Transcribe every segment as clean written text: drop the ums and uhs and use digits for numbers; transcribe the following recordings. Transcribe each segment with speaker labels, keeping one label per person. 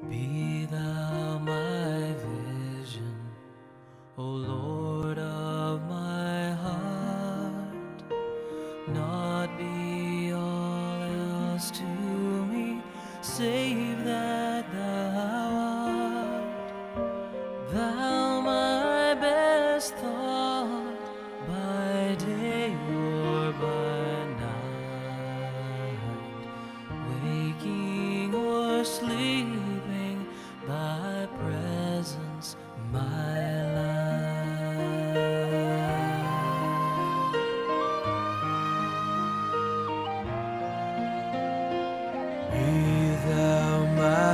Speaker 1: Be thou my vision, O Lord of my heart, not be all else to me, save that thou art. Thou my best thought, by day or by night, waking or sleeping, thy presence my life. Be thou my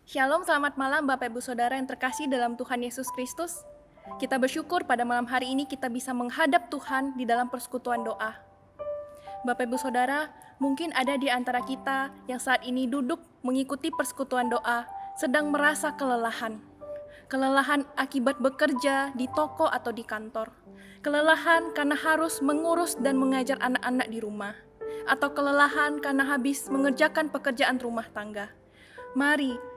Speaker 2: Shalom, selamat malam Bapak Ibu Saudara yang terkasih dalam Tuhan Yesus Kristus. Kita bersyukur pada malam hari ini kita bisa menghadap Tuhan di dalam persekutuan doa. Bapak Ibu Saudara, mungkin ada di antara kita yang saat ini duduk mengikuti persekutuan doa, sedang merasa kelelahan. Kelelahan akibat bekerja di toko atau di kantor. Kelelahan karena harus mengurus dan mengajar anak-anak di rumah. Atau kelelahan karena habis mengerjakan pekerjaan rumah tangga. Mari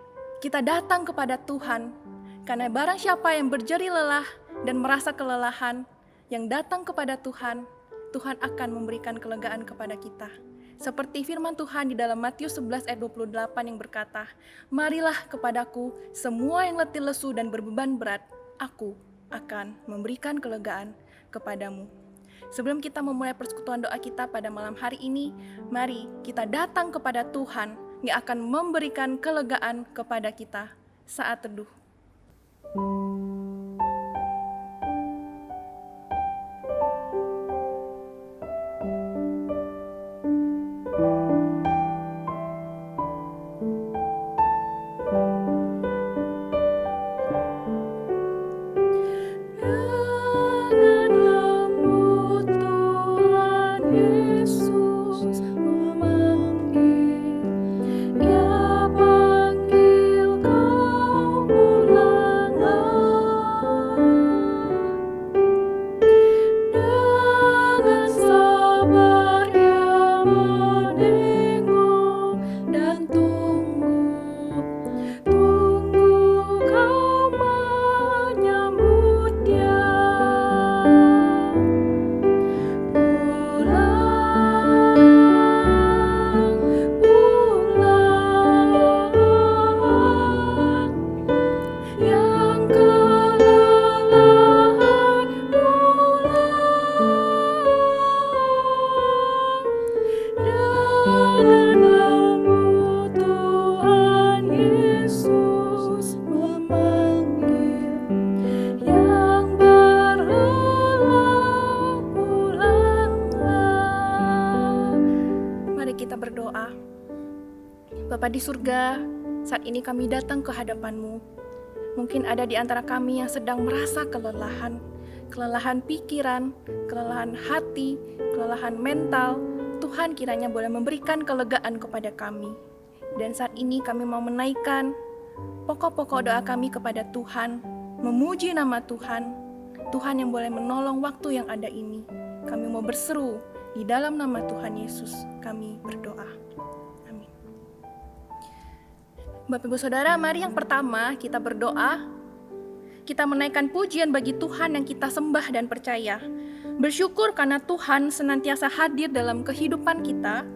Speaker 2: kita datang kepada Tuhan, karena barang siapa yang berjeri lelah dan merasa kelelahan, yang datang kepada Tuhan, Tuhan akan memberikan kelegaan kepada kita. Seperti firman Tuhan di dalam Matius 11 ayat 28 yang berkata, "Marilah kepadaku semua yang letih lesu dan berbeban berat, aku akan memberikan kelegaan kepadamu." Sebelum kita memulai persekutuan doa kita pada malam hari ini, mari kita datang kepada Tuhan yang akan memberikan kelegaan kepada kita saat teduh. Bapa di surga, saat ini kami datang ke hadapan-Mu. Mungkin ada di antara kami yang sedang merasa kelelahan pikiran, kelelahan hati, kelelahan mental. Tuhan kiranya boleh memberikan kelegaan kepada kami. Dan saat ini kami mau menaikkan pokok-pokok doa kami kepada Tuhan, memuji nama Tuhan, Tuhan yang boleh menolong waktu yang ada ini. Kami mau berseru di dalam nama Tuhan Yesus, kami berdoa. Bapak Ibu Saudara, mari yang pertama kita berdoa. Kita menaikkan pujian bagi Tuhan yang kita sembah dan percaya. Bersyukur karena Tuhan senantiasa hadir dalam kehidupan kita,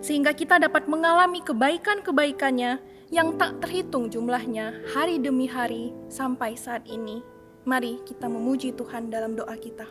Speaker 2: sehingga kita dapat mengalami kebaikan-kebaikannya yang tak terhitung jumlahnya hari demi hari sampai saat ini. Mari kita memuji Tuhan dalam doa kita.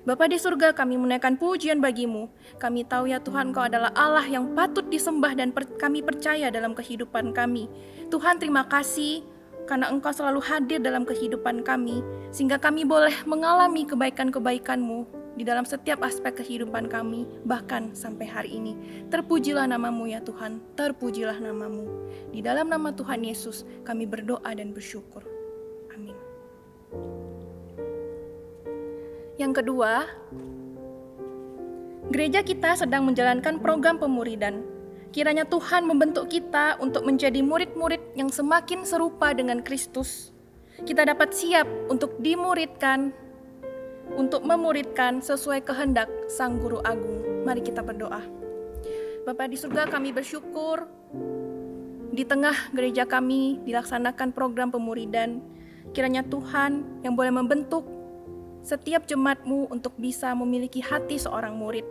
Speaker 2: Bapa di surga, kami menaikkan pujian bagi-Mu. Kami tahu ya Tuhan, Kau adalah Allah yang patut disembah dan kami percaya dalam kehidupan kami. Tuhan, terima kasih karena Engkau selalu hadir dalam kehidupan kami, sehingga kami boleh mengalami kebaikan-kebaikan-Mu di dalam setiap aspek kehidupan kami, bahkan sampai hari ini. Terpujilah nama-Mu ya Tuhan, terpujilah nama-Mu. Di dalam nama Tuhan Yesus, kami berdoa dan bersyukur. Amin. Yang kedua, gereja kita sedang menjalankan program pemuridan. Kiranya Tuhan membentuk kita untuk menjadi murid-murid yang semakin serupa dengan Kristus. Kita dapat siap untuk dimuridkan, untuk memuridkan sesuai kehendak Sang Guru Agung. Mari kita berdoa. Bapa di surga, kami bersyukur di tengah gereja kami dilaksanakan program pemuridan. Kiranya Tuhan yang boleh membentuk setiap jemaat-Mu untuk bisa memiliki hati seorang murid.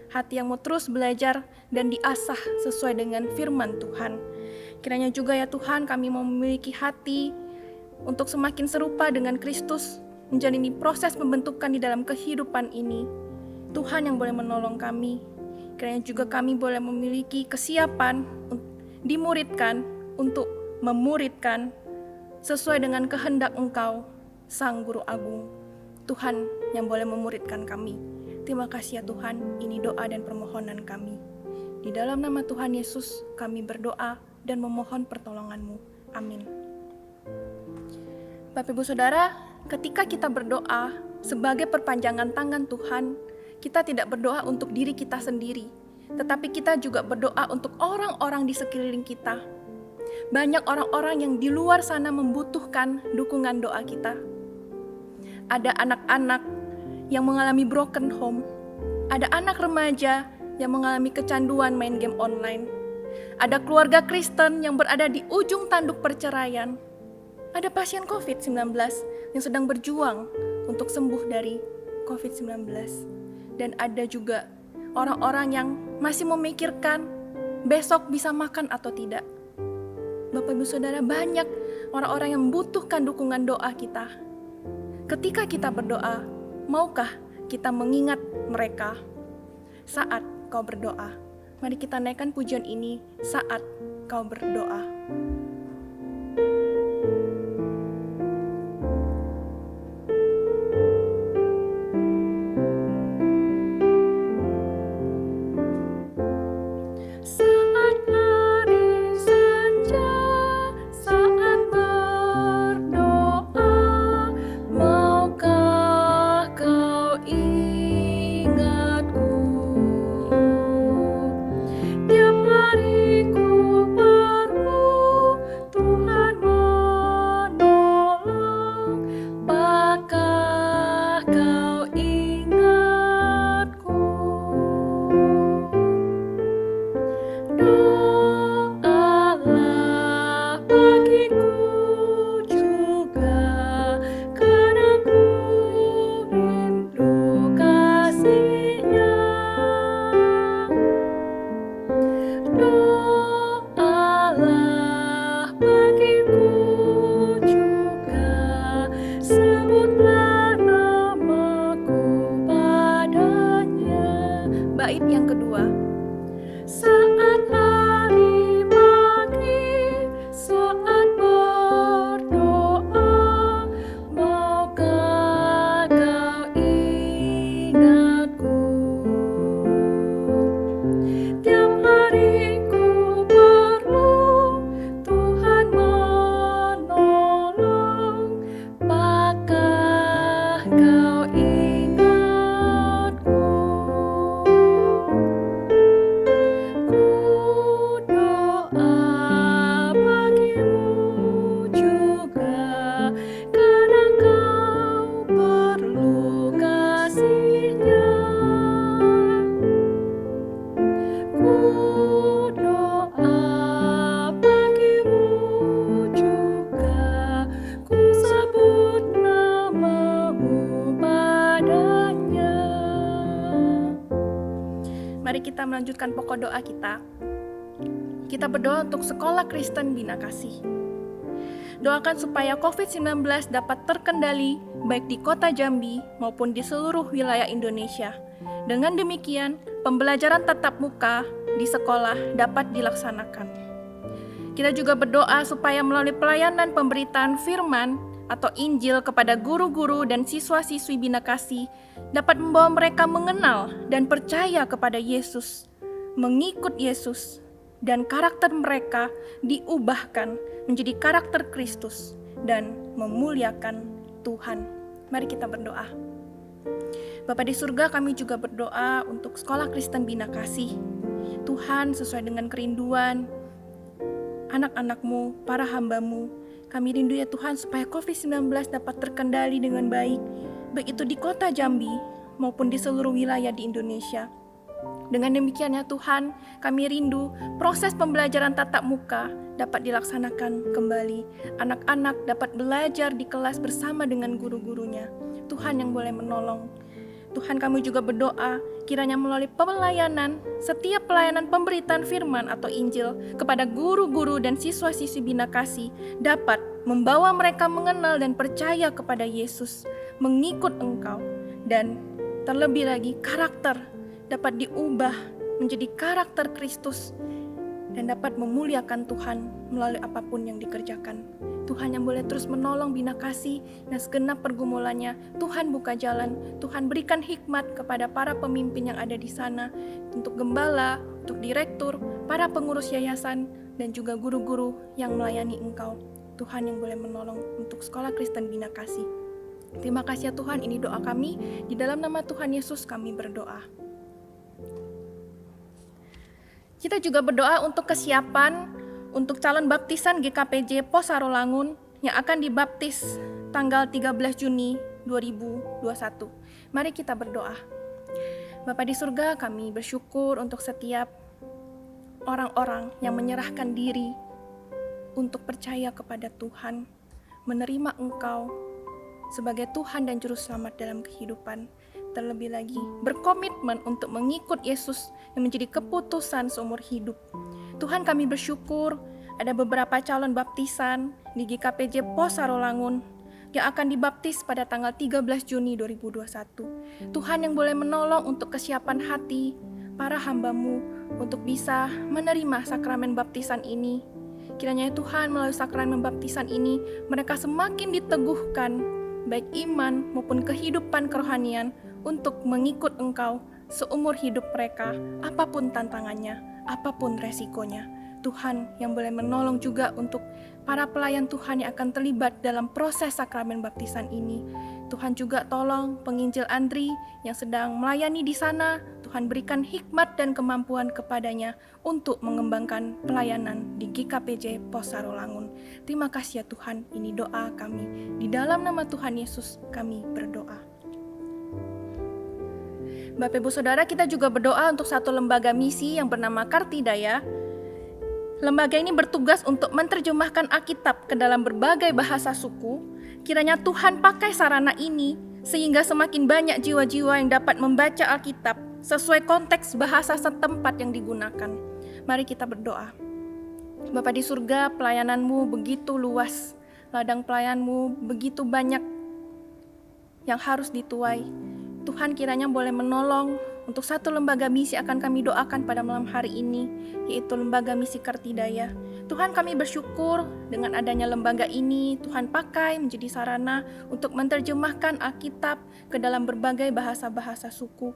Speaker 2: Hati yang mau terus belajar dan diasah sesuai dengan firman Tuhan. Kiranya juga ya Tuhan, kami mau memiliki hati untuk semakin serupa dengan Kristus, menjalani proses pembentukan di dalam kehidupan ini. Tuhan yang boleh menolong kami. Kiranya juga kami boleh memiliki kesiapan dimuridkan untuk memuridkan sesuai dengan kehendak Engkau, Sang Guru Agung. Tuhan yang boleh memuridkan kami. Terima kasih ya Tuhan, ini doa dan permohonan kami. Di dalam nama Tuhan Yesus, kami berdoa dan memohon pertolongan-Mu. Amin. Bapak Ibu Saudara, ketika kita berdoa sebagai perpanjangan tangan Tuhan, kita tidak berdoa untuk diri kita sendiri, tetapi kita juga berdoa untuk orang-orang di sekeliling kita. Banyak orang-orang yang di luar sana membutuhkan dukungan doa kita. Ada anak-anak yang mengalami broken home, ada anak remaja yang mengalami kecanduan main game online, ada keluarga Kristen yang berada di ujung tanduk perceraian, ada pasien COVID-19 yang sedang berjuang untuk sembuh dari COVID-19, dan ada juga orang-orang yang masih memikirkan besok bisa makan atau tidak. Bapak Ibu Saudara, banyak orang-orang yang membutuhkan dukungan doa kita. Ketika kita berdoa, maukah kita mengingat mereka saat kau berdoa? Mari kita naikkan pujian ini saat kau berdoa. Bait yang kedua. Saat hari pagi, saat berdoa, maukah kau ingatku? Tiap hari ku perlu Tuhan menolong, apakah kau ingatku? Mari kita melanjutkan pokok doa kita. Kita berdoa untuk Sekolah Kristen Bina Kasih. Doakan supaya COVID-19 dapat terkendali baik di kota Jambi maupun di seluruh wilayah Indonesia. Dengan demikian, pembelajaran tatap muka di sekolah dapat dilaksanakan. Kita juga berdoa supaya melalui pelayanan pemberitaan firman atau Injil kepada guru-guru dan siswa-siswi Bina Kasih dapat membawa mereka mengenal dan percaya kepada Yesus, mengikut Yesus, dan karakter mereka diubahkan menjadi karakter Kristus dan memuliakan Tuhan. Mari kita berdoa. Bapa di surga, kami juga berdoa untuk Sekolah Kristen Bina Kasih. Tuhan, sesuai dengan kerinduan anak-anak-Mu, para hamba-Mu, kami rindu ya Tuhan supaya COVID-19 dapat terkendali dengan baik itu di kota Jambi maupun di seluruh wilayah di Indonesia. Dengan demikian ya Tuhan, kami rindu proses pembelajaran tatap muka dapat dilaksanakan kembali. Anak-anak dapat belajar di kelas bersama dengan guru-gurunya. Tuhan yang boleh menolong. Tuhan, kami juga berdoa kiranya melalui setiap pelayanan pemberitaan firman atau Injil kepada guru-guru dan siswa-siswi Bina Kasih dapat membawa mereka mengenal dan percaya kepada Yesus, mengikut Engkau, dan terlebih lagi karakter dapat diubah menjadi karakter Kristus dan dapat memuliakan Tuhan melalui apapun yang dikerjakan. Tuhan yang boleh terus menolong Bina Kasih dan segenap pergumulannya. Tuhan buka jalan, Tuhan berikan hikmat kepada para pemimpin yang ada di sana, untuk gembala, untuk direktur, para pengurus yayasan, dan juga guru-guru yang melayani Engkau. Tuhan yang boleh menolong untuk Sekolah Kristen Bina Kasih. Terima kasih ya Tuhan, ini doa kami. Di dalam nama Tuhan Yesus kami berdoa. Kita juga berdoa untuk kesiapan untuk calon baptisan GKPJ Pos Sarolangun yang akan dibaptis tanggal 13 Juni 2021. Mari kita berdoa. Bapa di surga, kami bersyukur untuk setiap orang-orang yang menyerahkan diri untuk percaya kepada Tuhan, menerima Engkau sebagai Tuhan dan Juru Selamat dalam kehidupan. Terlebih lagi, berkomitmen untuk mengikut Yesus yang menjadi keputusan seumur hidup. Tuhan, kami bersyukur ada beberapa calon baptisan di GKPJ Pos Sarolangun yang akan dibaptis pada tanggal 13 Juni 2021. Tuhan yang boleh menolong untuk kesiapan hati para hamba-Mu untuk bisa menerima sakramen baptisan ini. Kiranya Tuhan melalui sakramen baptisan ini mereka semakin diteguhkan baik iman maupun kehidupan kerohanian untuk mengikut Engkau seumur hidup mereka, apapun tantangannya, apapun resikonya. Tuhan yang boleh menolong juga untuk para pelayan Tuhan yang akan terlibat dalam proses sakramen baptisan ini. Tuhan juga tolong penginjil Andri yang sedang melayani di sana. Tuhan berikan hikmat dan kemampuan kepadanya untuk mengembangkan pelayanan di GKPJ Pos Sarolangun. Terima kasih ya Tuhan, ini doa kami. Di dalam nama Tuhan Yesus kami berdoa. Bapak Ibu Saudara, kita juga berdoa untuk satu lembaga misi yang bernama Kartidaya. Lembaga ini bertugas untuk menerjemahkan Alkitab ke dalam berbagai bahasa suku. Kiranya Tuhan pakai sarana ini sehingga semakin banyak jiwa-jiwa yang dapat membaca Alkitab sesuai konteks bahasa setempat yang digunakan. Mari kita berdoa. Bapa di surga, pelayanan-Mu begitu luas, ladang pelayan-Mu begitu banyak yang harus dituai. Tuhan kiranya boleh menolong untuk satu lembaga misi akan kami doakan pada malam hari ini, yaitu lembaga misi Kartidaya. Tuhan, kami bersyukur dengan adanya lembaga ini, Tuhan pakai menjadi sarana untuk menerjemahkan Alkitab ke dalam berbagai bahasa-bahasa suku.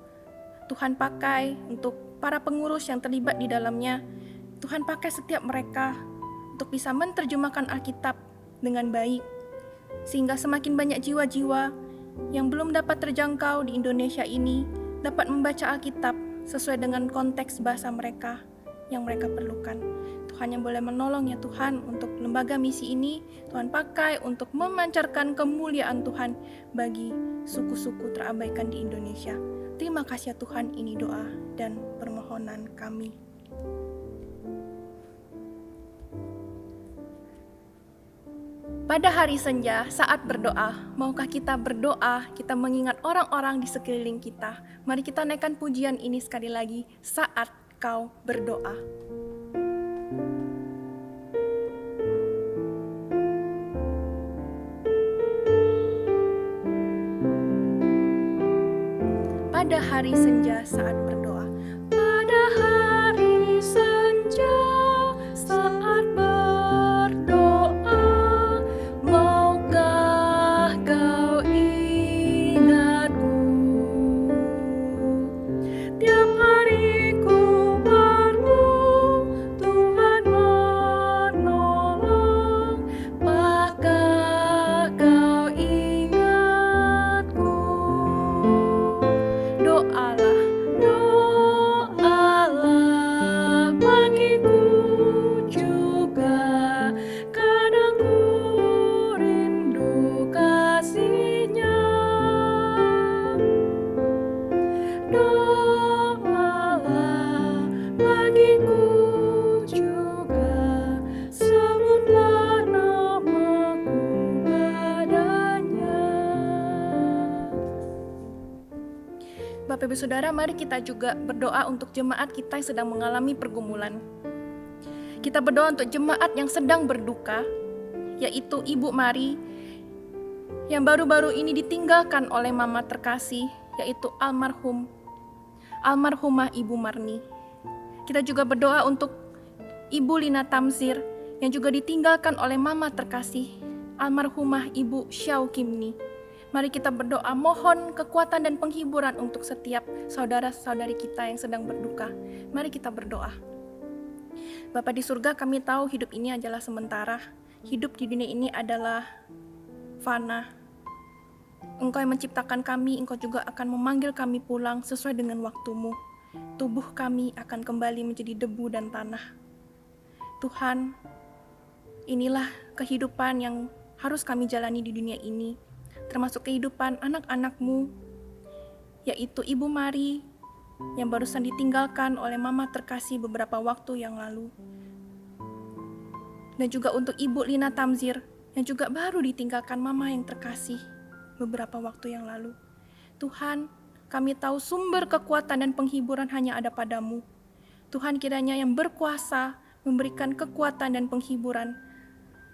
Speaker 2: Tuhan pakai untuk para pengurus yang terlibat di dalamnya. Tuhan pakai setiap mereka untuk bisa menerjemahkan Alkitab dengan baik, sehingga semakin banyak jiwa-jiwa yang belum dapat terjangkau di Indonesia ini dapat membaca Alkitab sesuai dengan konteks bahasa mereka yang mereka perlukan. Tuhan yang boleh menolong ya Tuhan untuk lembaga misi ini, Tuhan pakai untuk memancarkan kemuliaan Tuhan bagi suku-suku terabaikan di Indonesia. Terima kasih ya Tuhan, ini doa dan permohonan kami. Pada hari senja saat berdoa, maukah kita berdoa, kita mengingat orang-orang di sekeliling kita. Mari kita naikkan pujian ini sekali lagi, saat kau berdoa. Pada hari senja saat berdoa. Pada hari senja saat berdoa, maukah kau ingatku? Tiap hari ku perlu Tuhan menolong, maka kau ingatku. Doalah, doalah bagiku juga, kadang ku rindu kasih-Nya. Doalah bagiku juga, sebutlah namaku padanya. Bapak Ibu Saudara, mari kita juga berdoa untuk jemaat kita yang sedang mengalami pergumulan. Kita berdoa untuk jemaat yang sedang berduka, yaitu Ibu Mari, yang baru-baru ini ditinggalkan oleh mama terkasih, yaitu almarhumah Ibu Marni. Kita juga berdoa untuk Ibu Lina Tamzir, yang juga ditinggalkan oleh mama terkasih, almarhumah Ibu Xiao Kimni. Mari kita berdoa, mohon kekuatan dan penghiburan untuk setiap saudara-saudari kita yang sedang berduka. Mari kita berdoa. Bapa di surga, kami tahu hidup ini adalah sementara. Hidup di dunia ini adalah fana. Engkau yang menciptakan kami, Engkau juga akan memanggil kami pulang sesuai dengan waktu-Mu. Tubuh kami akan kembali menjadi debu dan tanah. Tuhan, inilah kehidupan yang harus kami jalani di dunia ini, termasuk kehidupan anak-anak-Mu, yaitu Ibu Mari, yang barusan ditinggalkan oleh Mama terkasih beberapa waktu yang lalu. Dan juga untuk Ibu Lina Tamzir, yang juga baru ditinggalkan Mama yang terkasih beberapa waktu yang lalu. Tuhan, kami tahu sumber kekuatan dan penghiburan hanya ada pada-Mu. Tuhan, kiranya yang berkuasa memberikan kekuatan dan penghiburan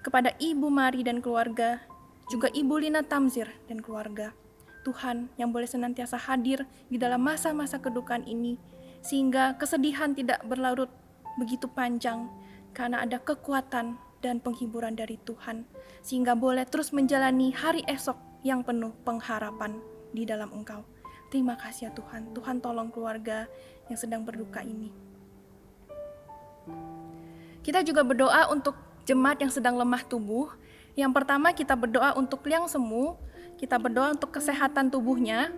Speaker 2: kepada Ibu Mari dan keluarga, juga Ibu Lina Tamzir dan keluarga. Tuhan yang boleh senantiasa hadir di dalam masa-masa kedukaan ini, sehingga kesedihan tidak berlarut begitu panjang, karena ada kekuatan dan penghiburan dari Tuhan, sehingga boleh terus menjalani hari esok yang penuh pengharapan di dalam Engkau. Terima kasih ya Tuhan. Tuhan tolong keluarga yang sedang berduka ini. Kita juga berdoa untuk jemaat yang sedang lemah tubuh. Yang pertama kita berdoa untuk Liang Semu, kita berdoa untuk kesehatan tubuhnya.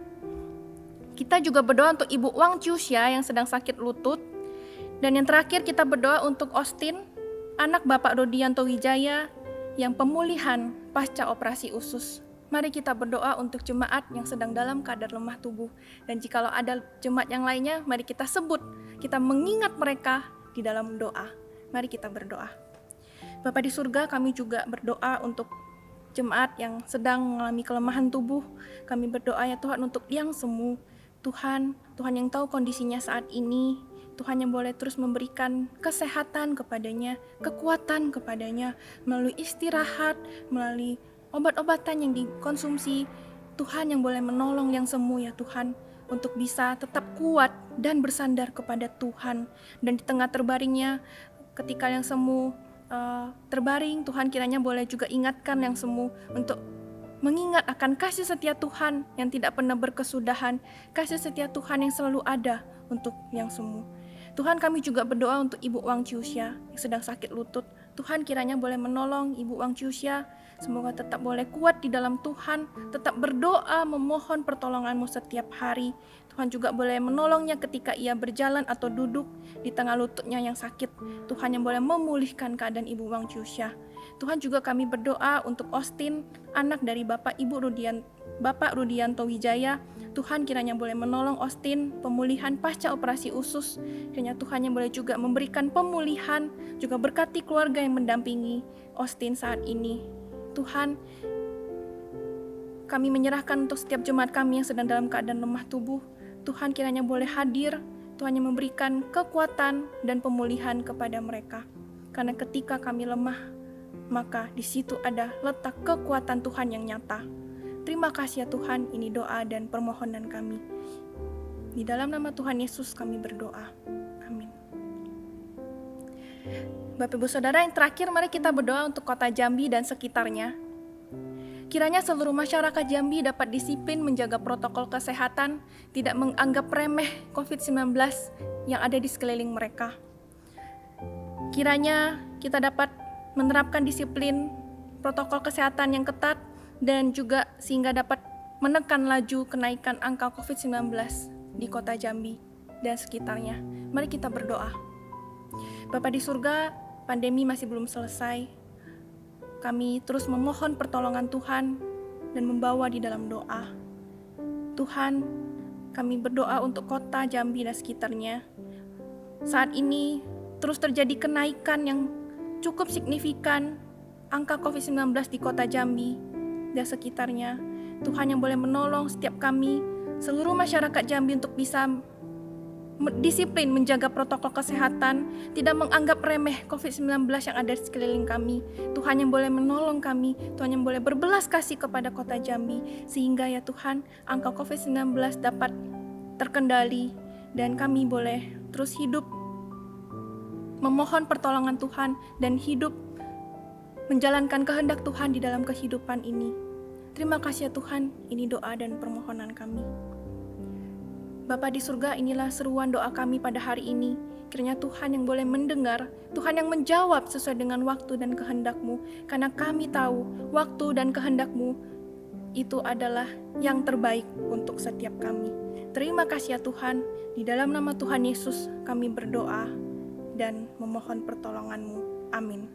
Speaker 2: Kita juga berdoa untuk Ibu Wang Ciusia yang sedang sakit lutut. Dan yang terakhir kita berdoa untuk Austin, anak Bapak Rodianto Wijaya yang pemulihan pasca operasi usus. Mari kita berdoa untuk jemaat yang sedang dalam keadaan lemah tubuh. Dan jikalau ada jemaat yang lainnya, mari kita sebut, kita mengingat mereka di dalam doa. Mari kita berdoa. Bapa di surga, kami juga berdoa untuk jemaat yang sedang mengalami kelemahan tubuh. Kami berdoa ya Tuhan untuk Liang Semu. Tuhan yang tahu kondisinya saat ini. Tuhan yang boleh terus memberikan kesehatan kepadanya, kekuatan kepadanya, melalui istirahat, melalui obat-obatan yang dikonsumsi. Tuhan yang boleh menolong Liang Semu ya Tuhan, untuk bisa tetap kuat dan bersandar kepada Tuhan. Dan di tengah terbaringnya, ketika Liang Semu terbaring, Tuhan kiranya boleh juga ingatkan Liang Semu untuk mengingat akan kasih setia Tuhan yang tidak pernah berkesudahan, kasih setia Tuhan yang selalu ada untuk Liang Semu. Tuhan, kami juga berdoa untuk Ibu Wang Ciusia yang sedang sakit lutut. Tuhan kiranya boleh menolong Ibu Wang Ciusia, semoga tetap boleh kuat di dalam Tuhan, tetap berdoa memohon pertolongan-Mu setiap hari. Tuhan juga boleh menolongnya ketika ia berjalan atau duduk di tengah lututnya yang sakit. Tuhan yang boleh memulihkan keadaan Ibu Wang Ciusia. Tuhan juga kami berdoa untuk Austin, anak dari Bapak Rudianto Wijaya. Tuhan kiranya boleh menolong Austin pemulihan pasca operasi usus. Kiranya Tuhan yang boleh juga memberikan pemulihan, juga berkati keluarga yang mendampingi Austin saat ini. Tuhan, kami menyerahkan untuk setiap jemaat kami yang sedang dalam keadaan lemah tubuh. Tuhan kiranya boleh hadir, Tuhan yang memberikan kekuatan dan pemulihan kepada mereka. Karena ketika kami lemah, maka di situ ada letak kekuatan Tuhan yang nyata. Terima kasih ya Tuhan, ini doa dan permohonan kami. Di dalam nama Tuhan Yesus kami berdoa. Amin. Bapak Ibu Saudara, yang terakhir mari kita berdoa untuk kota Jambi dan sekitarnya. Kiranya seluruh masyarakat Jambi dapat disiplin menjaga protokol kesehatan, tidak menganggap remeh COVID-19 yang ada di sekeliling mereka. Kiranya kita dapat menerapkan disiplin protokol kesehatan yang ketat dan juga sehingga dapat menekan laju kenaikan angka COVID-19 di kota Jambi dan sekitarnya. Mari kita berdoa. Bapa di surga, pandemi masih belum selesai. Kami terus memohon pertolongan Tuhan dan membawa di dalam doa. Tuhan, kami berdoa untuk kota Jambi dan sekitarnya. Saat ini terus terjadi kenaikan yang cukup signifikan angka COVID-19 di kota Jambi dan sekitarnya. Tuhan yang boleh menolong setiap kami, seluruh masyarakat Jambi untuk bisa disiplin menjaga protokol kesehatan, tidak menganggap remeh COVID-19 yang ada di sekeliling kami. Tuhan yang boleh menolong kami, Tuhan yang boleh berbelas kasih kepada kota Jambi, sehingga ya Tuhan, angka COVID-19 dapat terkendali dan kami boleh terus hidup memohon pertolongan Tuhan dan hidup menjalankan kehendak Tuhan di dalam kehidupan ini. Terima kasih ya Tuhan, ini doa dan permohonan kami. Bapa di surga, inilah seruan doa kami pada hari ini. Kiranya Tuhan yang boleh mendengar, Tuhan yang menjawab sesuai dengan waktu dan kehendak-Mu. Karena kami tahu waktu dan kehendak-Mu itu adalah yang terbaik untuk setiap kami. Terima kasih ya Tuhan, di dalam nama Tuhan Yesus kami berdoa dan memohon pertolongan-Mu. Amin.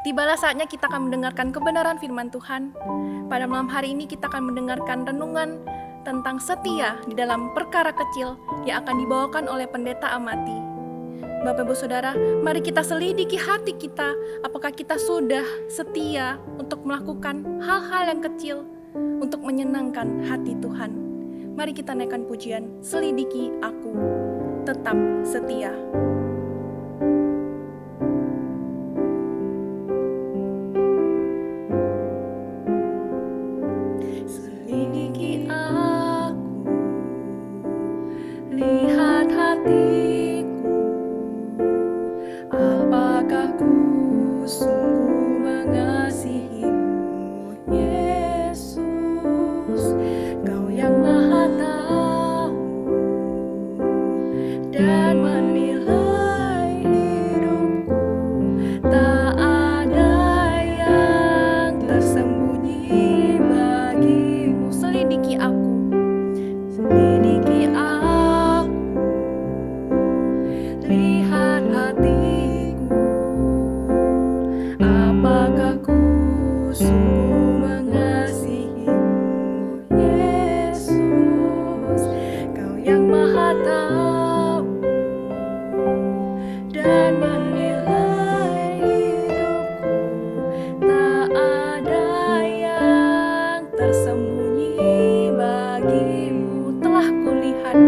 Speaker 2: Tibalah saatnya kita akan mendengarkan kebenaran firman Tuhan. Pada malam hari ini kita akan mendengarkan renungan tentang setia di dalam perkara kecil yang akan dibawakan oleh Pendeta Amati. Bapak Ibu Saudara, mari kita selidiki hati kita, apakah kita sudah setia untuk melakukan hal-hal yang kecil untuk menyenangkan hati Tuhan. Mari kita naikkan pujian, selidiki aku, tetap setia. Selidiki aku, lihat hatiku, apakah ku sungguh mengasihimu, Yesus. Kau yang Maha Tahu dan menilai hidupku, tak ada yang tersembunyi bagimu. Selidiki aku, selidiki aku, lihat hatiku, apakah ku sungguh mengasihimu, Yesus. Kau yang Maha Tahu dan menilai hidupku, tak ada yang tersembunyi bagimu. Telah kulihat kebaikan-Mu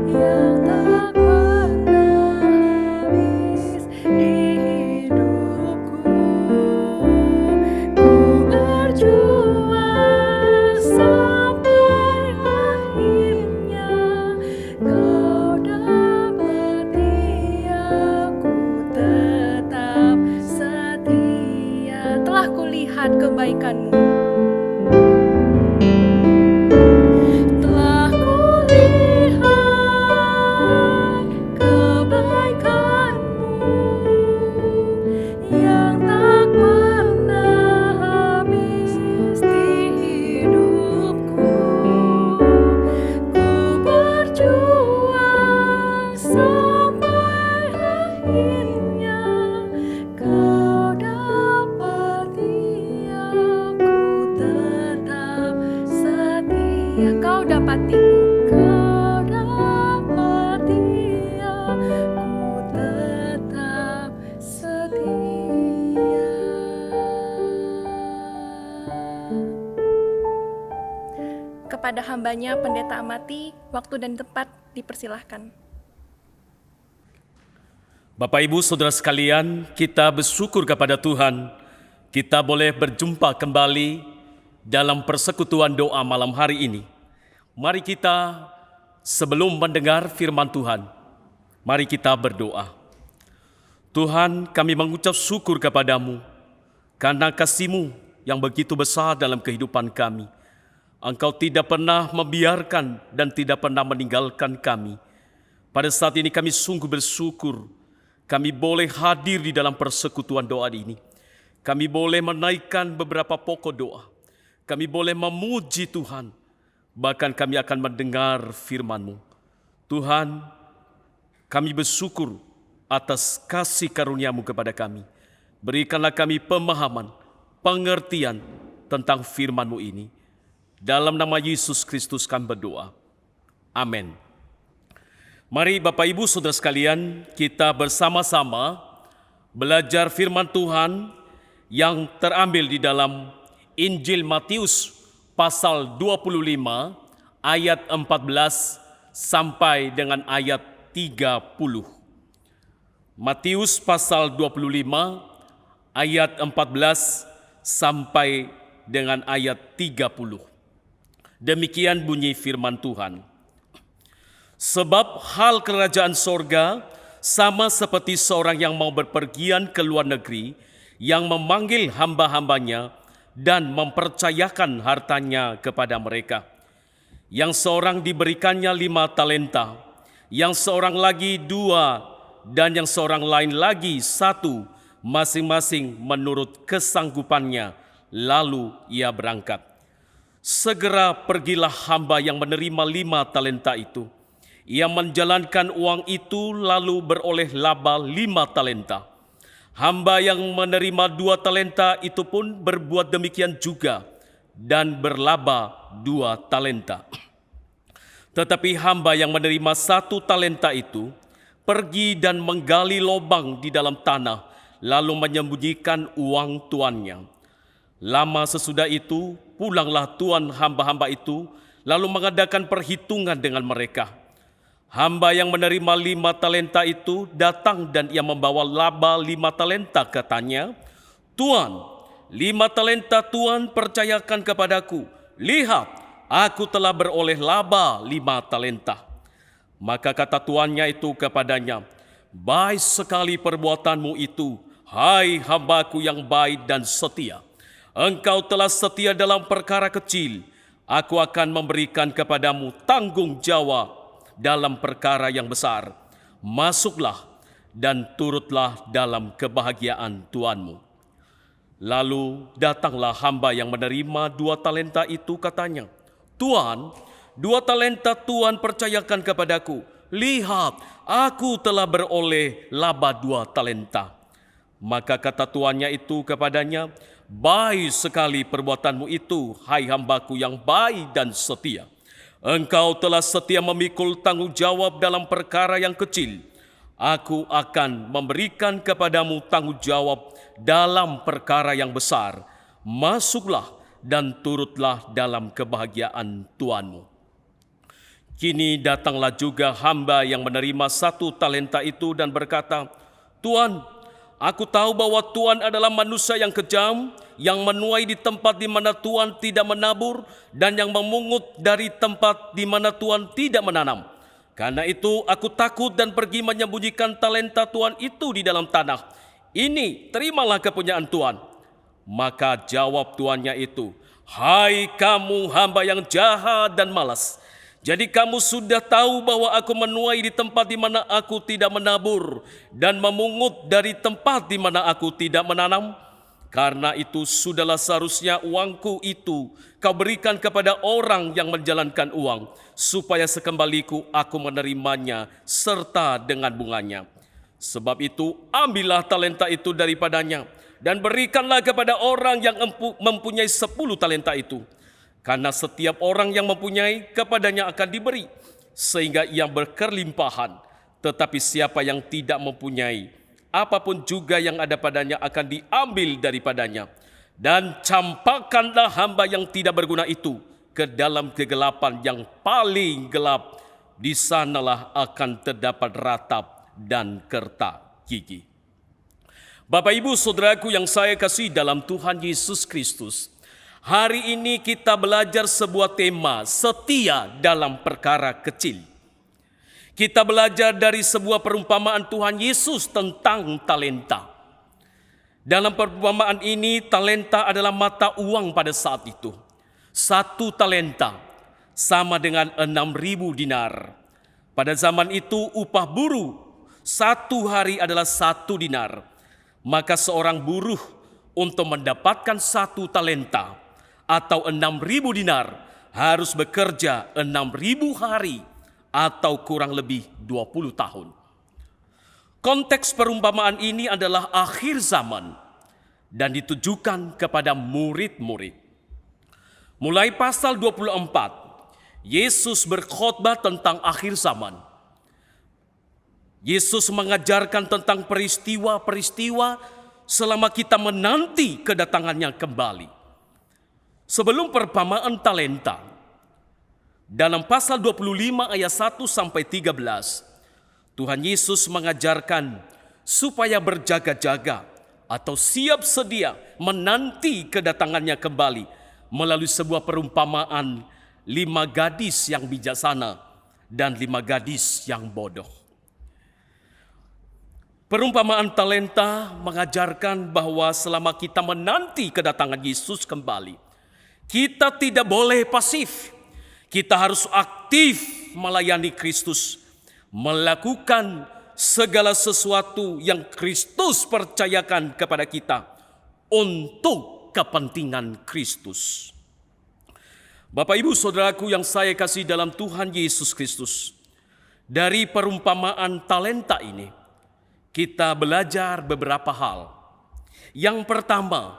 Speaker 2: yang tak pernah habis di hidupku. Ku berjuang sampai akhirnya Kau dapati aku tetap setia. Telah kulihat kebaikan-Mu, telah kulihat kebaikan-Mu yang tak pernah habis di hidupku. Ku berjuang sampai akhirnya Kau dapati aku tetap setia. Kau dapatiku, Kau dapati aku tetap setia. Kepada hambanya Pendeta Amati, waktu dan tempat dipersilahkan.
Speaker 3: Bapak Ibu Saudara sekalian, kita bersyukur kepada Tuhan, kita boleh berjumpa kembali dalam persekutuan doa malam hari ini. Mari kita sebelum mendengar firman Tuhan, mari kita berdoa. Tuhan, kami mengucap syukur kepadamu karena kasih-Mu yang begitu besar dalam kehidupan kami. Engkau tidak pernah membiarkan dan tidak pernah meninggalkan kami. Pada saat ini kami sungguh bersyukur kami boleh hadir di dalam persekutuan doa ini. Kami boleh menaikkan beberapa pokok doa. Kami boleh memuji Tuhan. Bahkan kami akan mendengar firman-Mu. Tuhan, kami bersyukur atas kasih karunia-Mu kepada kami. Berikanlah kami pemahaman, pengertian tentang firman-Mu ini. Dalam nama Yesus Kristus kami berdoa. Amin. Mari Bapak Ibu Saudara sekalian, kita bersama-sama belajar firman Tuhan yang terambil di dalam Injil Matius pasal 25 ayat 14 sampai dengan ayat 30. Matius pasal 25 ayat 14 sampai dengan ayat 30. Demikian bunyi firman Tuhan. Sebab hal kerajaan sorga sama seperti seorang yang mau berpergian ke luar negeri, yang memanggil hamba-hambanya dan mempercayakan hartanya kepada mereka. Yang seorang diberikannya 5 talenta, yang seorang lagi 2, dan yang seorang lain lagi 1, masing-masing menurut kesanggupannya. Lalu ia berangkat. Segera pergilah hamba yang menerima 5 talenta itu. Ia menjalankan uang itu lalu beroleh laba 5 talenta. Hamba yang menerima 2 talenta itu pun berbuat demikian juga dan berlaba 2 talenta. Tetapi hamba yang menerima 1 talenta itu pergi dan menggali lubang di dalam tanah, lalu menyembunyikan uang tuannya. Lama sesudah itu, pulanglah tuan hamba-hamba itu, lalu mengadakan perhitungan dengan mereka. Hamba yang menerima 5 talenta itu datang dan ia membawa laba 5 talenta, katanya, "Tuan, 5 talenta Tuan percayakan kepadaku. Lihat, aku telah beroleh laba 5 talenta." Maka kata tuannya itu kepadanya, "Baik sekali perbuatanmu itu, hai hambaku yang baik dan setia. Engkau telah setia dalam perkara kecil, aku akan memberikan kepadamu tanggung jawab dalam perkara yang besar. Masuklah dan turutlah dalam kebahagiaan tuanmu." Lalu datanglah hamba yang menerima 2 talenta itu, katanya, "Tuan, 2 talenta Tuan percayakan kepadaku. Lihat, aku telah beroleh laba 2 talenta." Maka kata tuannya itu kepadanya, "Baik sekali perbuatanmu itu, hai hambaku yang baik dan setia. Engkau telah setia memikul tanggung jawab dalam perkara yang kecil. Aku akan memberikan kepadamu tanggung jawab dalam perkara yang besar. Masuklah dan turutlah dalam kebahagiaan tuanmu." Kini datanglah juga hamba yang menerima 1 talenta itu dan berkata, "Tuan, aku tahu bahwa Tuan adalah manusia yang kejam, yang menuai di tempat di mana Tuan tidak menabur, dan yang memungut dari tempat di mana Tuan tidak menanam. Karena itu aku takut dan pergi menyembunyikan talenta Tuan itu di dalam tanah. Ini, terimalah kepunyaan Tuan." Maka jawab tuannya itu, "Hai kamu hamba yang jahat dan malas. Jadi kamu sudah tahu bahwa aku menuai di tempat di mana aku tidak menabur, dan memungut dari tempat di mana aku tidak menanam. Karena itu sudahlah seharusnya uangku itu kau berikan kepada orang yang menjalankan uang, supaya sekembaliku aku menerimanya serta dengan bunganya. Sebab itu ambillah talenta itu daripadanya, dan berikanlah kepada orang yang mempunyai 10 talenta itu. Karena setiap orang yang mempunyai, kepadanya akan diberi, sehingga ia berkelimpahan. Tetapi siapa yang tidak mempunyai, apapun juga yang ada padanya akan diambil daripadanya. Dan campakkanlah hamba yang tidak berguna itu ke dalam kegelapan yang paling gelap. Di sanalah akan terdapat ratap dan kertak gigi." Bapak, Ibu, Saudaraku yang saya kasih dalam Tuhan Yesus Kristus, hari ini kita belajar sebuah tema, setia dalam perkara kecil. Kita belajar dari sebuah perumpamaan Tuhan Yesus tentang talenta. Dalam perumpamaan ini, talenta adalah mata uang pada saat itu. 1 talenta sama dengan 6.000 dinar. Pada zaman itu upah buruh 1 hari adalah 1 dinar. Maka seorang buruh untuk mendapatkan 1 talenta atau 6.000 dinar harus bekerja 6.000 hari atau kurang lebih 20 tahun. Konteks perumpamaan ini adalah akhir zaman dan ditujukan kepada murid-murid. Mulai pasal 24, Yesus berkhotbah tentang akhir zaman. Yesus mengajarkan tentang peristiwa-peristiwa selama kita menanti kedatangannya kembali. Sebelum perumpamaan talenta, dalam pasal 25 ayat 1 sampai 13, Tuhan Yesus mengajarkan supaya berjaga-jaga atau siap sedia menanti kedatangannya kembali melalui sebuah perumpamaan 5 gadis yang bijaksana dan 5 gadis yang bodoh. Perumpamaan talenta mengajarkan bahwa selama kita menanti kedatangan Yesus kembali, kita tidak boleh pasif. Kita harus aktif melayani Kristus, melakukan segala sesuatu yang Kristus percayakan kepada kita untuk kepentingan Kristus. Bapak Ibu Saudaraku yang saya kasih dalam Tuhan Yesus Kristus, dari perumpamaan talenta ini kita belajar beberapa hal. Yang pertama,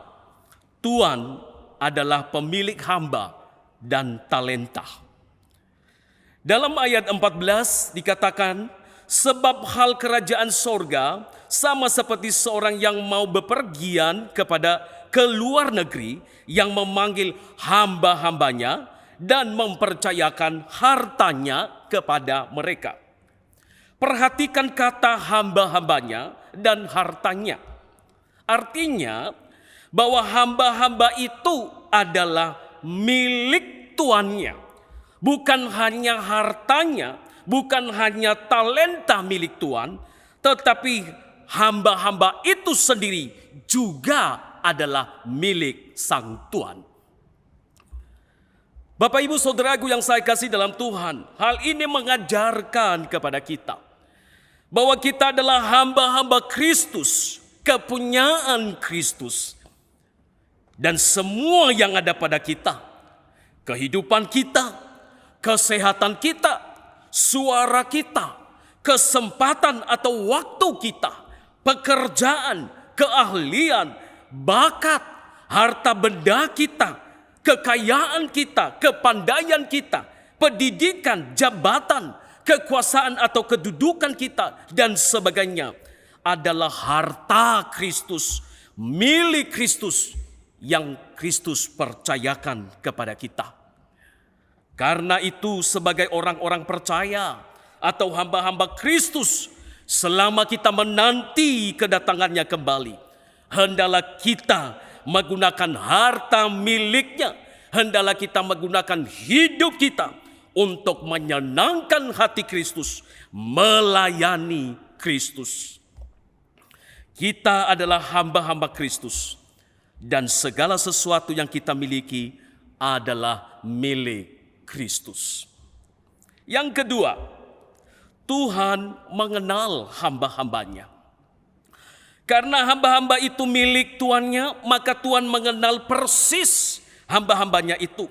Speaker 3: Tuhan adalah pemilik hamba dan talenta. Dalam ayat 14 dikatakan, sebab hal kerajaan sorga sama seperti seorang yang mau bepergian ke luar negeri, yang memanggil hamba-hambanya dan mempercayakan hartanya kepada mereka. Perhatikan kata hamba-hambanya dan hartanya. Artinya bahwa hamba-hamba itu adalah milik tuannya. Bukan hanya hartanya, bukan hanya talenta milik Tuhan, tetapi hamba-hamba itu sendiri juga adalah milik Sang Tuhan. Bapak Ibu Saudaraku yang saya kasih dalam Tuhan, hal ini mengajarkan kepada kita bahwa kita adalah hamba-hamba Kristus, kepunyaan Kristus. Dan semua yang ada pada kita, kehidupan kita, kesehatan kita, suara kita, kesempatan atau waktu kita, pekerjaan, keahlian, bakat, harta benda kita, kekayaan kita, kepandaian kita, pendidikan, jabatan, kekuasaan atau kedudukan kita, dan sebagainya adalah harta Kristus, milik Kristus yang Kristus percayakan kepada kita. Karena itu sebagai orang-orang percaya atau hamba-hamba Kristus, selama kita menanti kedatangannya kembali, hendaklah kita menggunakan harta miliknya, hendaklah kita menggunakan hidup kita untuk menyenangkan hati Kristus, melayani Kristus. Kita adalah hamba-hamba Kristus, dan segala sesuatu yang kita miliki adalah milik Kristus. Yang kedua, Tuhan mengenal hamba-hambanya. Karena hamba-hamba itu milik tuannya, maka Tuhan mengenal persis hamba-hambanya itu.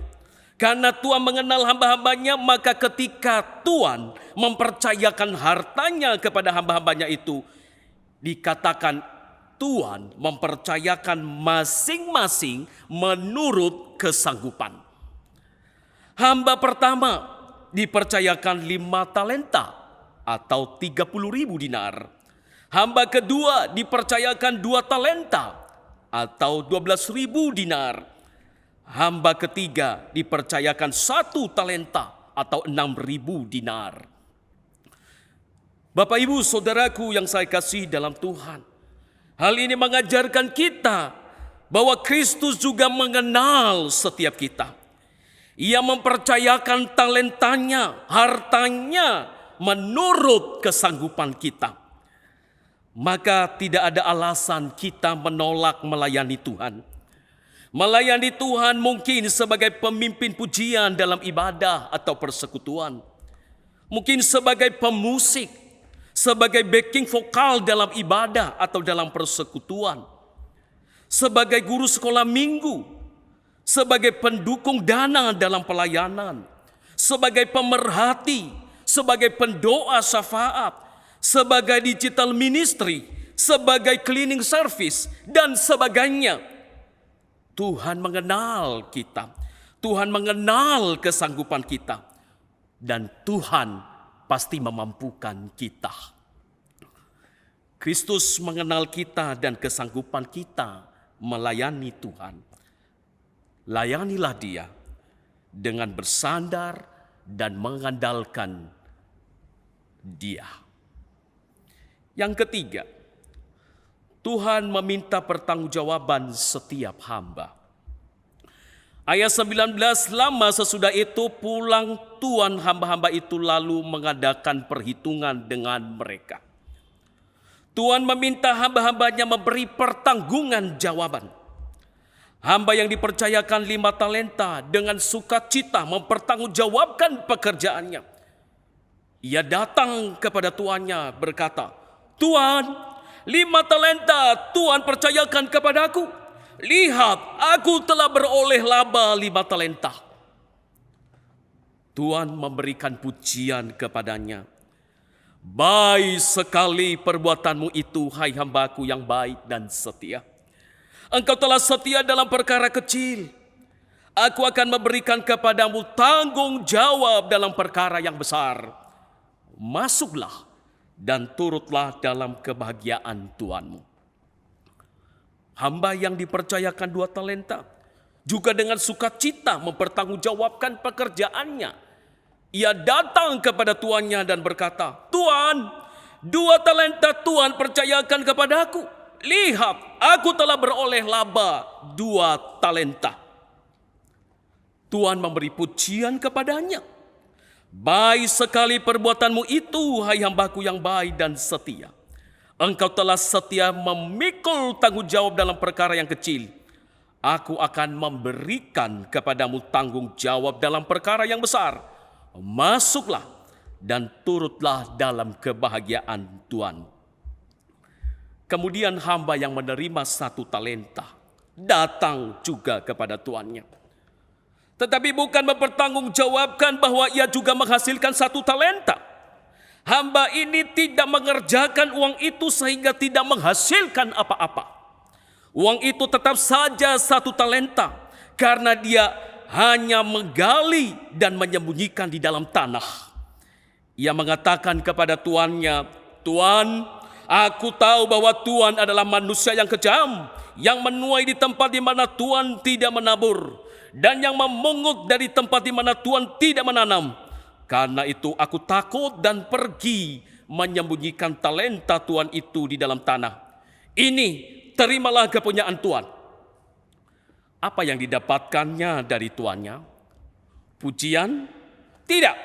Speaker 3: Karena Tuhan mengenal hamba-hambanya, maka ketika Tuhan mempercayakan hartanya kepada hamba-hambanya itu, dikatakan Tuhan mempercayakan masing-masing menurut kesanggupan. Hamba pertama dipercayakan 5 talenta atau 30.000 dinar. Hamba kedua dipercayakan 2 talenta atau 12.000 dinar. Hamba ketiga dipercayakan 1 talenta atau 6.000 dinar. Bapak Ibu Saudaraku yang saya kasih dalam Tuhan, hal ini mengajarkan kita bahwa Kristus juga mengenal setiap kita. Ia mempercayakan talentanya, hartanya menurut kesanggupan kita. Maka tidak ada alasan kita menolak melayani Tuhan. Melayani Tuhan mungkin sebagai pemimpin pujian dalam ibadah atau persekutuan. Mungkin sebagai pemusik, sebagai backing vokal dalam ibadah atau dalam persekutuan. Sebagai guru sekolah minggu, sebagai pendukung dana dalam pelayanan, sebagai pemerhati, sebagai pendoa syafaat, sebagai digital ministry, sebagai cleaning service, dan sebagainya. Tuhan mengenal kita, Tuhan mengenal kesanggupan kita, dan Tuhan pasti memampukan kita. Kristus mengenal kita dan kesanggupan kita melayani Tuhan. Layanilah Dia dengan bersandar dan mengandalkan Dia. Yang ketiga, Tuhan meminta pertanggungjawaban setiap hamba. Ayat 19, lama sesudah itu pulang tuan hamba-hamba itu lalu mengadakan perhitungan dengan mereka. Tuhan meminta hamba-hambanya memberi pertanggungan jawaban. Hamba yang dipercayakan 5 talenta dengan sukacita mempertanggungjawabkan pekerjaannya. Ia datang kepada tuannya berkata, "Tuan, 5 talenta Tuhan percayakan kepadaku. Lihat, aku telah beroleh laba 5 talenta." Tuhan memberikan pujian kepadanya. "Baik sekali perbuatanmu itu, hai hambaku yang baik dan setia. Engkau telah setia dalam perkara kecil. Aku akan memberikan kepadamu tanggung jawab dalam perkara yang besar. Masuklah dan turutlah dalam kebahagiaan Tuanmu." Hamba yang dipercayakan 2 talenta juga dengan sukacita mempertanggungjawabkan pekerjaannya. Ia datang kepada tuannya dan berkata, "Tuan, 2 talenta Tuhan percayakan kepadaku. Lihat, aku telah beroleh laba 2 talenta." Tuhan memberi pujian kepadanya. "Baik sekali perbuatanmu itu, hai hambaku yang baik dan setia. Engkau telah setia memikul tanggung jawab dalam perkara yang kecil. Aku akan memberikan kepadamu tanggung jawab dalam perkara yang besar. Masuklah dan turutlah dalam kebahagiaan Tuhan." Kemudian hamba yang menerima 1 talenta datang juga kepada tuannya. Tetapi bukan mempertanggungjawabkan bahwa ia juga menghasilkan 1 talenta. Hamba ini tidak mengerjakan uang itu sehingga tidak menghasilkan apa-apa. Uang itu tetap saja 1 talenta karena dia hanya menggali dan menyembunyikan di dalam tanah. Ia mengatakan kepada tuannya, "Tuan, aku tahu bahwa Tuan adalah manusia yang kejam, yang menuai di tempat di mana Tuan tidak menabur, dan yang memungut dari tempat di mana Tuan tidak menanam. Karena itu aku takut dan pergi menyembunyikan talenta Tuan itu di dalam tanah. Ini, terimalah kepunyaan Tuan." Apa yang didapatkannya dari tuannya? Pujian? Tidak.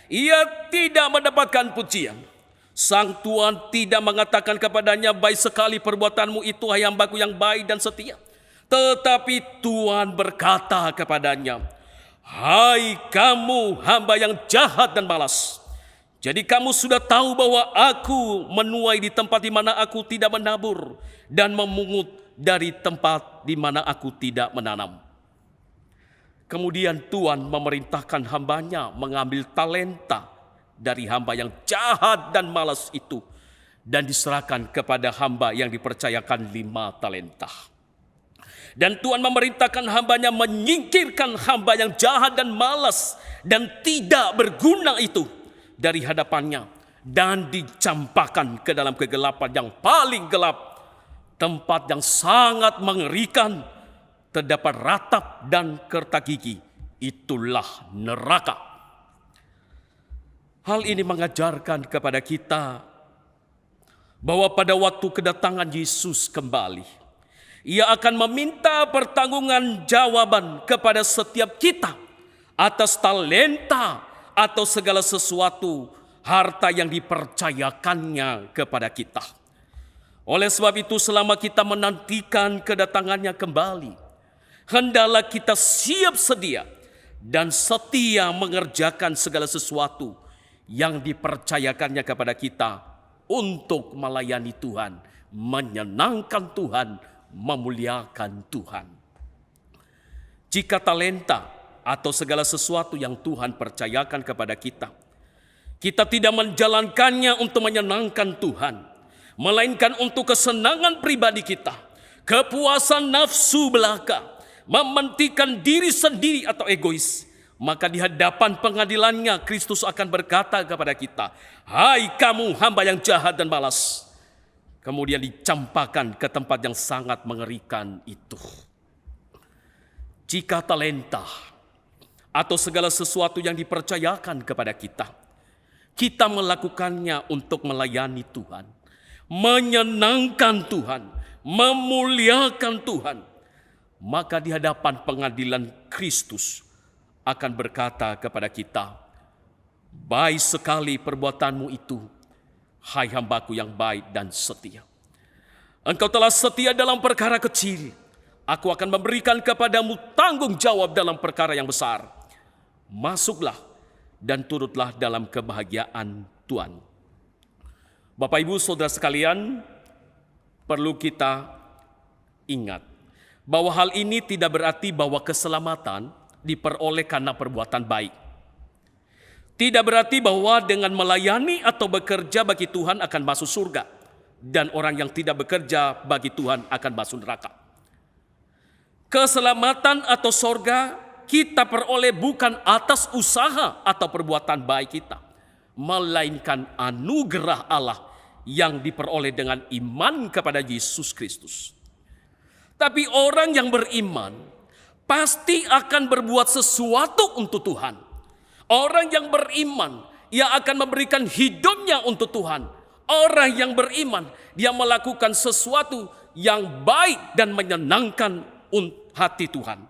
Speaker 3: Ia tidak mendapatkan pujian. Sang tuan tidak mengatakan kepadanya, "Baik sekali perbuatanmu itu, hai hambaku yang baik dan setia." Tetapi Tuhan berkata kepadanya, "Hai kamu hamba yang jahat dan malas. Jadi kamu sudah tahu bahwa aku menuai di tempat di mana aku tidak menabur dan memungut dari tempat di mana aku tidak menanam." Kemudian Tuhan memerintahkan hambanya mengambil talenta dari hamba yang jahat dan malas itu dan diserahkan kepada hamba yang dipercayakan 5 talenta. Dan Tuhan memerintahkan hambanya menyingkirkan hamba yang jahat dan malas dan tidak berguna itu dari hadapannya dan dicampakkan ke dalam kegelapan yang paling gelap, tempat yang sangat mengerikan, terdapat ratap dan kertak gigi. Itulah neraka. Hal ini mengajarkan kepada kita bahwa pada waktu kedatangan Yesus kembali, Ia akan meminta pertanggungan jawaban kepada setiap kita atas talenta atau segala sesuatu harta yang dipercayakannya kepada kita. Oleh sebab itu, selama kita menantikan kedatangannya kembali, hendaklah kita siap sedia dan setia mengerjakan segala sesuatu yang dipercayakannya kepada kita untuk melayani Tuhan, menyenangkan Tuhan, memuliakan Tuhan. Jika talenta atau segala sesuatu yang Tuhan percayakan kepada kita, kita tidak menjalankannya untuk menyenangkan Tuhan, melainkan untuk kesenangan pribadi kita, kepuasan nafsu belaka, mementingkan diri sendiri atau egois, maka di hadapan pengadilannya Kristus akan berkata kepada kita, "Hai kamu hamba yang jahat dan malas." Kemudian dicampakkan ke tempat yang sangat mengerikan itu. Jika talenta atau segala sesuatu yang dipercayakan kepada kita, kita melakukannya untuk melayani Tuhan, menyenangkan Tuhan, memuliakan Tuhan, maka di hadapan pengadilan Kristus akan berkata kepada kita, "Baik sekali perbuatanmu itu, hai hambaku yang baik dan setia. Engkau telah setia dalam perkara kecil, aku akan memberikan kepadamu tanggung jawab dalam perkara yang besar. Masuklah dan turutlah dalam kebahagiaan Tuhan. Bapak Ibu Saudara sekalian, perlu kita ingat bahwa hal ini tidak berarti bahwa keselamatan diperoleh karena perbuatan baik. Tidak berarti bahwa dengan melayani atau bekerja bagi Tuhan akan masuk surga, dan orang yang tidak bekerja bagi Tuhan akan masuk neraka. Keselamatan atau surga kita peroleh bukan atas usaha atau perbuatan baik kita, melainkan anugerah Allah yang diperoleh dengan iman kepada Yesus Kristus. Tapi orang yang beriman pasti akan berbuat sesuatu untuk Tuhan. Orang yang beriman, ia akan memberikan hidupnya untuk Tuhan. Orang yang beriman, dia melakukan sesuatu yang baik dan menyenangkan hati Tuhan.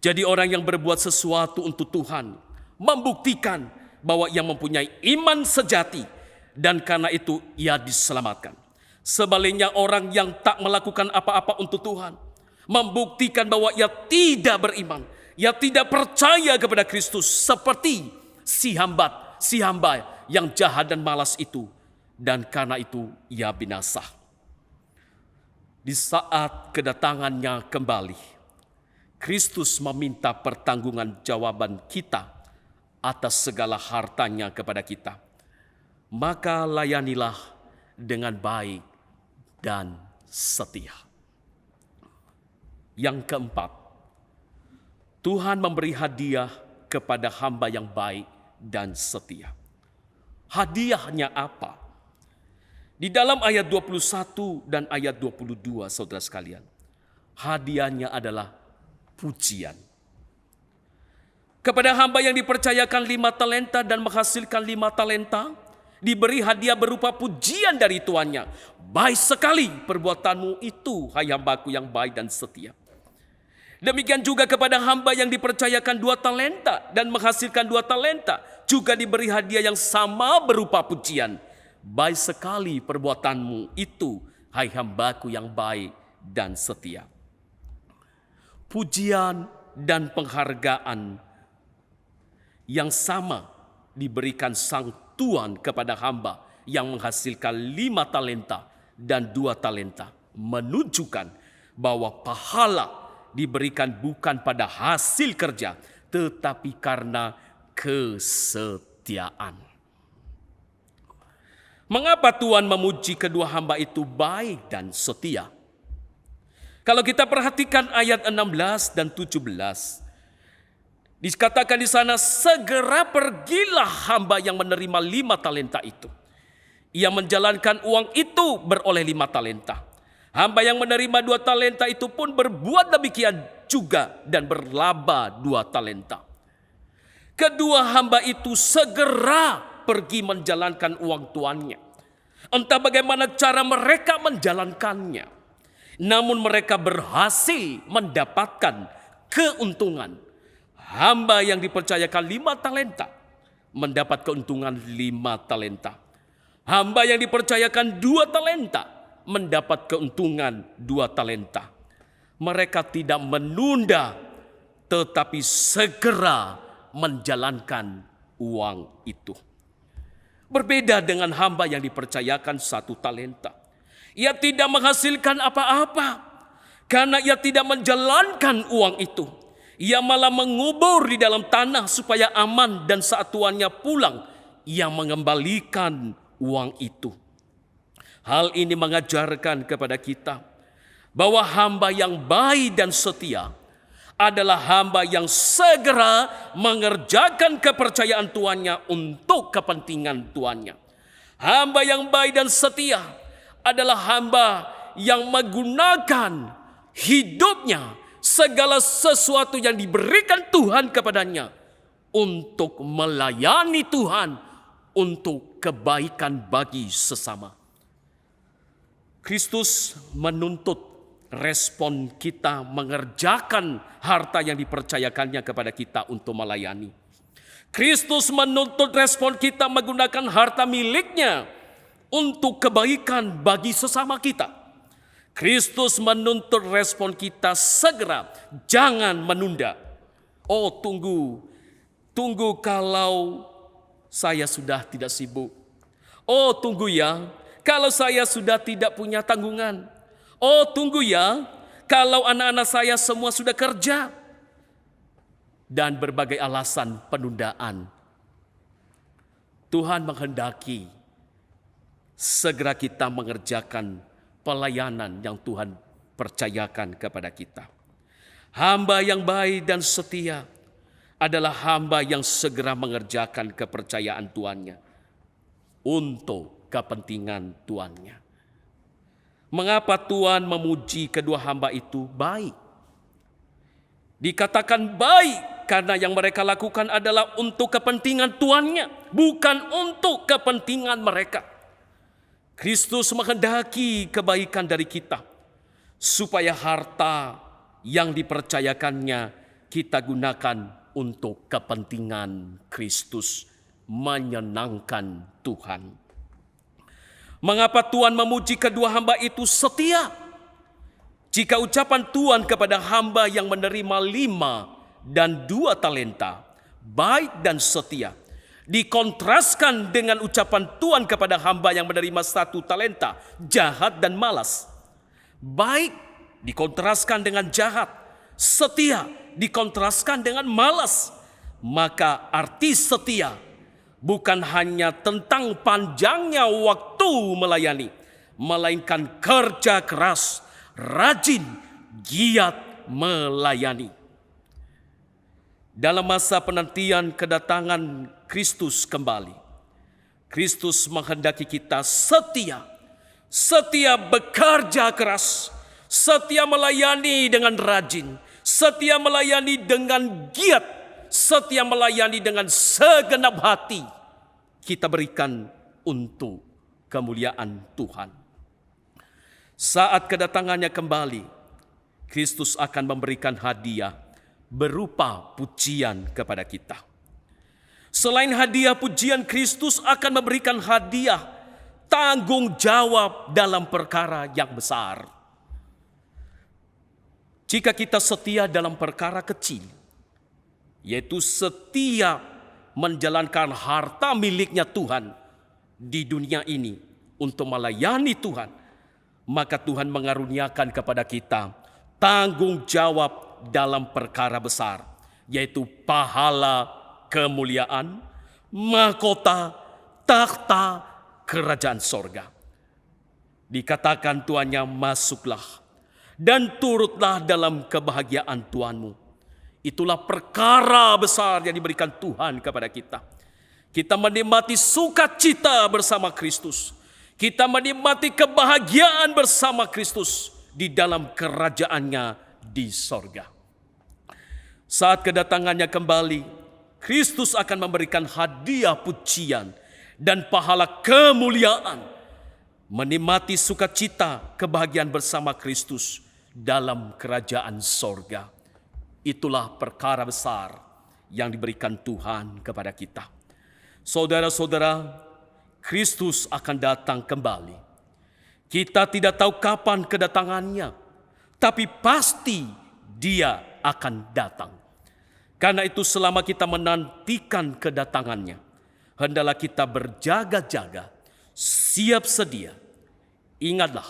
Speaker 3: Jadi orang yang berbuat sesuatu untuk Tuhan membuktikan bahwa ia mempunyai iman sejati, dan karena itu ia diselamatkan. Sebaliknya orang yang tak melakukan apa-apa untuk Tuhan membuktikan bahwa ia tidak beriman, ia tidak percaya kepada Kristus, seperti si hamba yang jahat dan malas itu, dan karena itu ia binasa. Di saat kedatangannya kembali, Kristus meminta pertanggungan jawaban kita atas segala hartanya kepada kita. Maka layanilah dengan baik dan setia. Yang keempat, Tuhan memberi hadiah kepada hamba yang baik dan setia. Hadiahnya apa? Di dalam ayat 21 dan ayat 22, saudara sekalian, hadiahnya adalah pujian. Kepada hamba yang dipercayakan 5 talenta dan menghasilkan 5 talenta, diberi hadiah berupa pujian dari tuannya. Baik sekali perbuatanmu itu, hai hambaku yang baik dan setia. Demikian juga kepada hamba yang dipercayakan 2 talenta dan menghasilkan 2 talenta, juga diberi hadiah yang sama berupa pujian. Baik sekali perbuatanmu itu, hai hambaku yang baik dan setia. Pujian dan penghargaan yang sama diberikan sang Tuhan kepada hamba yang menghasilkan 5 talenta dan 2 talenta, menunjukkan bahwa pahala diberikan bukan pada hasil kerja, tetapi karena kesetiaan. Mengapa Tuhan memuji kedua hamba itu baik dan setia? Kalau kita perhatikan ayat 16 dan 17, dikatakan di sana, segera pergilah hamba yang menerima 5 talenta itu. Ia menjalankan uang itu beroleh 5 talenta. Hamba yang menerima 2 talenta itu pun berbuat demikian juga dan berlaba 2 talenta. Kedua hamba itu segera pergi menjalankan uang tuannya. Entah bagaimana cara mereka menjalankannya, namun mereka berhasil mendapatkan keuntungan. Hamba yang dipercayakan 5 talenta mendapat keuntungan 5 talenta. Hamba yang dipercayakan 2 talenta mendapat keuntungan 2 talenta. Mereka tidak menunda, tetapi segera menjalankan uang itu. Berbeda dengan hamba yang dipercayakan 1 talenta. Ia tidak menghasilkan apa-apa karena ia tidak menjalankan uang itu. Ia malah mengubur di dalam tanah supaya aman, dan saat tuannya pulang, ia mengembalikan uang itu. Hal ini mengajarkan kepada kita bahwa hamba yang baik dan setia adalah hamba yang segera mengerjakan kepercayaan tuannya untuk kepentingan tuannya. Hamba yang baik dan setia adalah hamba yang menggunakan hidupnya, segala sesuatu yang diberikan Tuhan kepadanya untuk melayani Tuhan, untuk kebaikan bagi sesama. Kristus menuntut respon kita mengerjakan harta yang dipercayakannya kepada kita untuk melayani. Kristus menuntut respon kita menggunakan harta miliknya untuk kebaikan bagi sesama kita. Kristus menuntut respon kita segera, jangan menunda. Oh, tunggu kalau saya sudah tidak sibuk. Oh, tunggu ya, kalau saya sudah tidak punya tanggungan. Oh, tunggu ya, kalau anak-anak saya semua sudah kerja. Dan berbagai alasan penundaan. Tuhan menghendaki segera kita mengerjakan pelayanan yang Tuhan percayakan kepada kita. Hamba yang baik dan setia adalah hamba yang segera mengerjakan kepercayaan tuannya untuk kepentingan tuannya. Mengapa Tuhan memuji kedua hamba itu baik? Dikatakan baik karena yang mereka lakukan adalah untuk kepentingan tuannya, bukan untuk kepentingan mereka. Kristus menghendaki kebaikan dari kita, supaya harta yang dipercayakannya kita gunakan untuk kepentingan Kristus, menyenangkan Tuhan. Mengapa Tuhan memuji kedua hamba itu setia? Jika ucapan Tuhan kepada hamba yang menerima 5 dan 2 talenta, baik dan setia, dikontraskan dengan ucapan Tuhan kepada hamba yang menerima 1 talenta, jahat dan malas. Baik dikontraskan dengan jahat, setia dikontraskan dengan malas. Maka arti setia bukan hanya tentang panjangnya waktu melayani, melainkan kerja keras, rajin, giat melayani. Dalam masa penantian kedatangan Kristus kembali, Kristus menghendaki kita setia bekerja keras, setia melayani dengan rajin, setia melayani dengan giat, setia melayani dengan segenap hati. Kita berikan untuk kemuliaan Tuhan. Saat kedatangannya kembali, Kristus akan memberikan hadiah berupa pujian kepada kita. Selain hadiah pujian, Kristus akan memberikan hadiah tanggung jawab dalam perkara yang besar. Jika kita setia dalam perkara kecil, yaitu setia menjalankan harta miliknya Tuhan di dunia ini untuk melayani Tuhan, maka Tuhan mengaruniakan kepada kita tanggung jawab dalam perkara besar, yaitu pahala, kemuliaan, mahkota, takhta kerajaan sorga. Dikatakan tuannya, masuklah dan turutlah dalam kebahagiaan Tuhanmu. Itulah perkara besar yang diberikan Tuhan kepada kita. Kita menikmati sukacita bersama Kristus. Kita menikmati kebahagiaan bersama Kristus di dalam kerajaannya di sorga. Saat kedatangannya kembali, Kristus akan memberikan hadiah pujian dan pahala kemuliaan. Menikmati sukacita kebahagiaan bersama Kristus dalam kerajaan sorga. Itulah perkara besar yang diberikan Tuhan kepada kita. Saudara-saudara, Kristus akan datang kembali. Kita tidak tahu kapan kedatangannya, tapi pasti Dia akan datang. Karena itu selama kita menantikan kedatangannya, hendaklah kita berjaga-jaga, siap sedia. Ingatlah,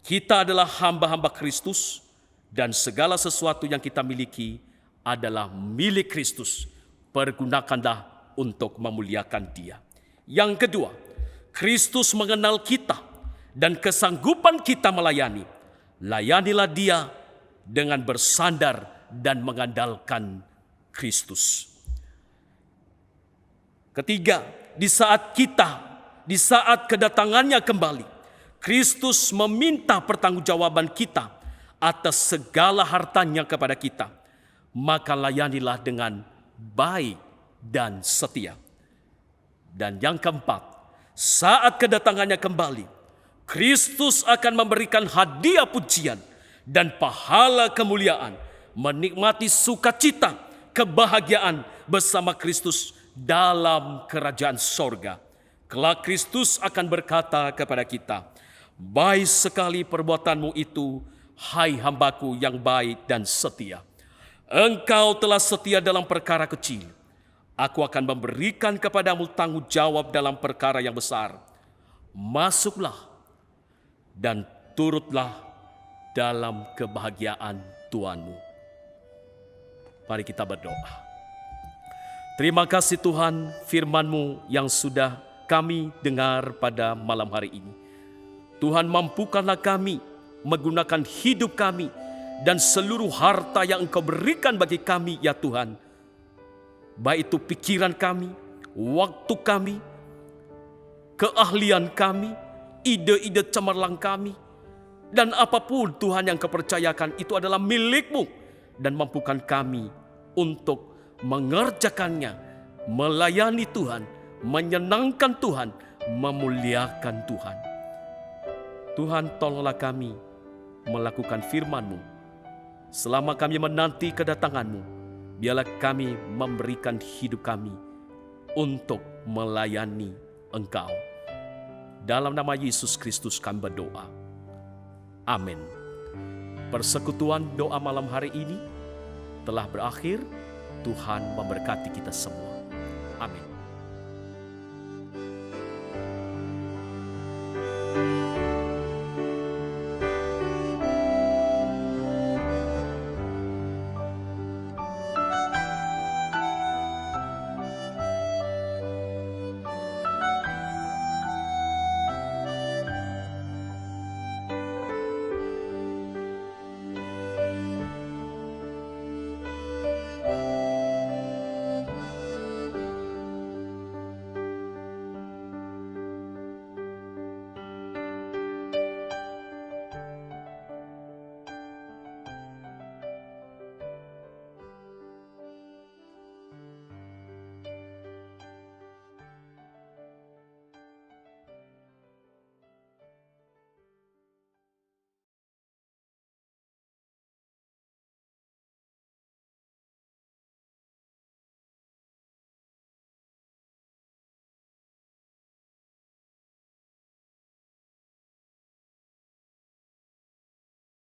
Speaker 3: kita adalah hamba-hamba Kristus dan segala sesuatu yang kita miliki adalah milik Kristus. Pergunakanlah untuk memuliakan Dia. Yang kedua, Kristus mengenal kita dan kesanggupan kita melayani. Layanilah Dia dengan bersandar dan mengandalkan Kristus. Ketiga, di saat kedatangannya kembali, Kristus meminta pertanggungjawaban kita atas segala hartanya kepada kita. Maka layanilah dengan baik dan setia. Dan yang keempat, saat kedatangannya kembali, Kristus akan memberikan hadiah pujian dan pahala kemuliaan, menikmati sukacita, kebahagiaan bersama Kristus dalam kerajaan sorga. Kelak Kristus akan berkata kepada kita, "Baik sekali perbuatanmu itu, hai hambaku yang baik dan setia. Engkau telah setia dalam perkara kecil. Aku akan memberikan kepadamu tanggung jawab dalam perkara yang besar. Masuklah dan turutlah dalam kebahagiaan Tuhanmu." Mari kita berdoa. Terima kasih Tuhan, firman-Mu yang sudah kami dengar pada malam hari ini. Tuhan, mampukanlah kami menggunakan hidup kami dan seluruh harta yang Engkau berikan bagi kami ya Tuhan. Baik itu pikiran kami, waktu kami, keahlian kami, ide-ide cemerlang kami, dan apapun Tuhan yang Kau percayakan itu adalah milik-Mu, dan mampukan kami untuk mengerjakannya, melayani Tuhan, menyenangkan Tuhan, memuliakan Tuhan. Tuhan, tolonglah kami melakukan firman-Mu. Selama kami menanti kedatangan-Mu, biarlah kami memberikan hidup kami untuk melayani Engkau. Dalam nama Yesus Kristus kami berdoa. Amin. Persekutuan doa malam hari ini telah berakhir. Tuhan memberkati kita semua. Amin.